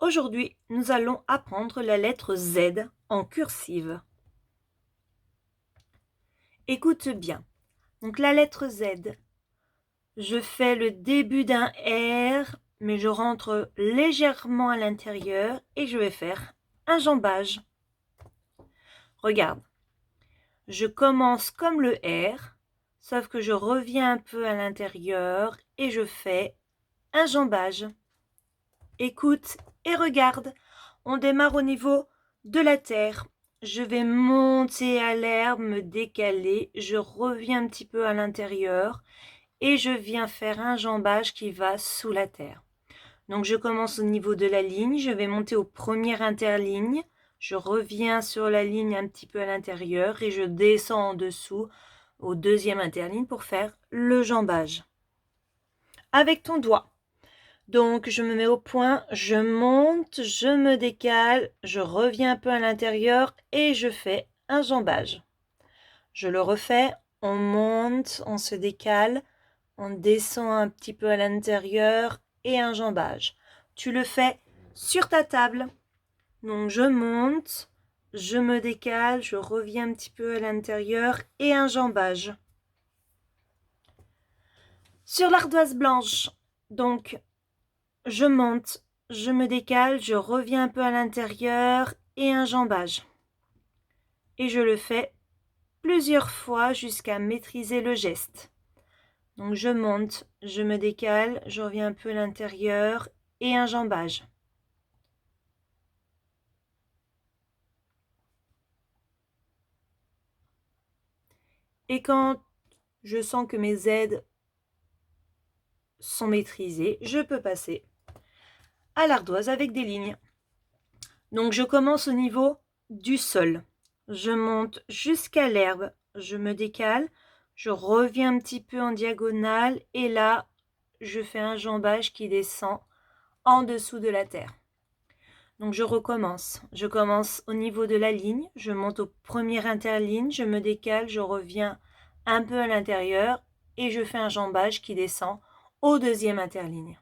Aujourd'hui, nous allons apprendre la lettre Z en cursive. Écoute bien. Donc la lettre Z, je fais le début d'un R, mais je rentre légèrement à l'intérieur et je vais faire un jambage. Regarde, je commence comme le R, sauf que je reviens un peu à l'intérieur et je fais un jambage. Écoute et regarde, on démarre au niveau de la terre. Je vais monter à l'herbe, me décaler, je reviens un petit peu à l'intérieur et je viens faire un jambage qui va sous la terre. Donc je commence au niveau de la ligne, je vais monter aux premières interlignes, je reviens sur la ligne un petit peu à l'intérieur et je descends en dessous aux deuxième interligne pour faire le jambage. Avec ton doigt. Donc je me mets au point, je monte, je me décale, je reviens un peu à l'intérieur et je fais un jambage. Je le refais, on monte, on se décale, on descend un petit peu à l'intérieur et un jambage. Tu le fais sur ta table. Donc je monte, je me décale, je reviens un petit peu à l'intérieur et un jambage. Sur l'ardoise blanche, donc je monte, je me décale, je reviens un peu à l'intérieur et un jambage. Et je le fais plusieurs fois jusqu'à maîtriser le geste. Donc je monte, je me décale, je reviens un peu à l'intérieur et un jambage. Et quand je sens que mes aides sont maîtrisées, je peux passer à l'ardoise avec des lignes. Donc je commence au niveau du sol. Je monte jusqu'à l'herbe, je me décale, je reviens un petit peu en diagonale et là, je fais un jambage qui descend en dessous de la terre. Donc je recommence. Je commence au niveau de la ligne, je monte aux premières interlignes, je me décale, je reviens un peu à l'intérieur et je fais un jambage qui descend aux deuxième interligne.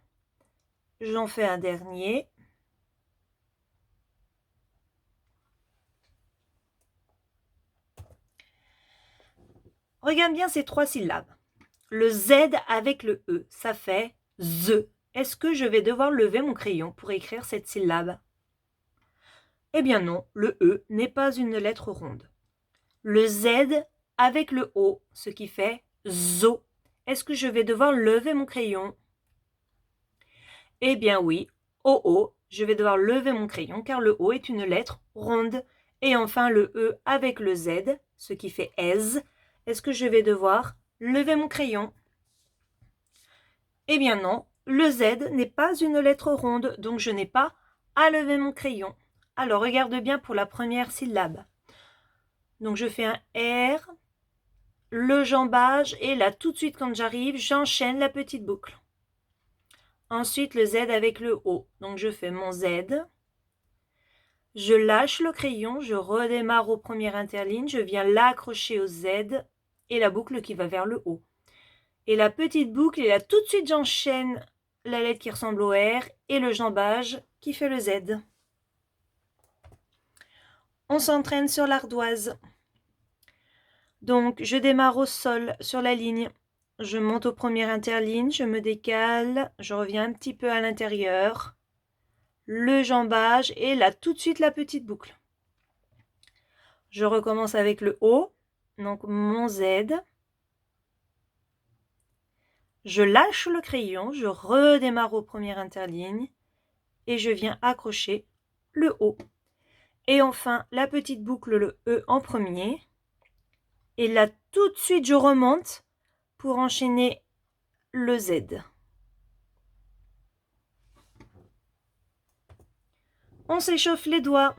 J'en fais un dernier. Regarde bien ces trois syllabes. Le Z avec le E, ça fait ZE. Est-ce que je vais devoir lever mon crayon pour écrire cette syllabe? Eh bien non, le E n'est pas une lettre ronde. Le Z avec le O, ce qui fait ZO. Est-ce que je vais devoir lever mon crayon? Eh bien oui, OO, je vais devoir lever mon crayon car le O est une lettre ronde. Et enfin le E avec le Z, ce qui fait EZ. Est-ce que je vais devoir lever mon crayon? Eh bien non, le Z n'est pas une lettre ronde, donc je n'ai pas à lever mon crayon. Alors regarde bien pour la première syllabe. Donc je fais un R, le jambage, et là tout de suite quand j'arrive, j'enchaîne la petite boucle. Ensuite le Z avec le O. Donc je fais mon Z, je lâche le crayon, je redémarre aux premières interlignes, je viens l'accrocher au Z et la boucle qui va vers le haut. Et la petite boucle, et là tout de suite j'enchaîne la lettre qui ressemble au R et le jambage qui fait le Z. On s'entraîne sur l'ardoise. Donc je démarre au sol sur la ligne. Je monte aux premières interlignes, je me décale, je reviens un petit peu à l'intérieur. Le jambage et là tout de suite la petite boucle. Je recommence avec le O, donc mon Z. Je lâche le crayon, je redémarre aux premières interlignes et je viens accrocher le O. Et enfin, la petite boucle, le E en premier. Et là, tout de suite, je remonte pour enchaîner le Z. On s'échauffe les doigts.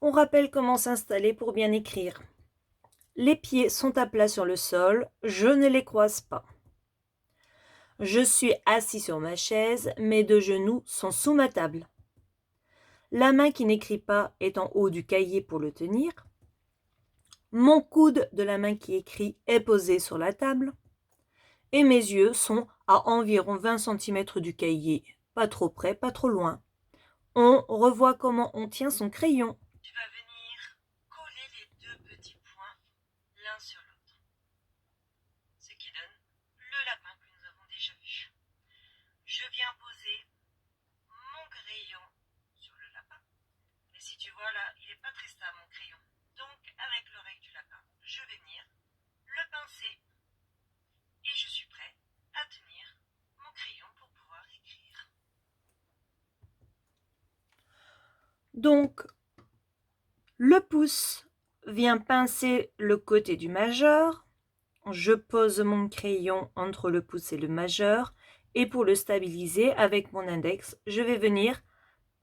On rappelle comment s'installer pour bien écrire. Les pieds sont à plat sur le sol, je ne les croise pas. Je suis assis sur ma chaise, mes deux genoux sont sous ma table. La main qui n'écrit pas est en haut du cahier pour le tenir. Mon coude de la main qui écrit est posé sur la table. Et mes yeux sont à environ 20 cm du cahier, pas trop près, pas trop loin. On revoit comment on tient son crayon. Tu vas venir coller les deux petits points l'un sur l'autre, ce qui donne le lapin que nous avons déjà vu. Je viens poser mon crayon sur le lapin. Mais si tu vois là, il n'est pas très stable mon crayon. Donc avec l'oreille du lapin, je vais venir le pincer. Et je suis prêt à tenir mon crayon pour pouvoir écrire. Donc, le pouce vient pincer le côté du majeur. Je pose mon crayon entre le pouce et le majeur. Et pour le stabiliser avec mon index, je vais venir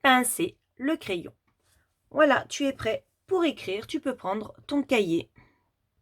pincer le crayon. Voilà, tu es prêt pour écrire. Tu peux prendre ton cahier.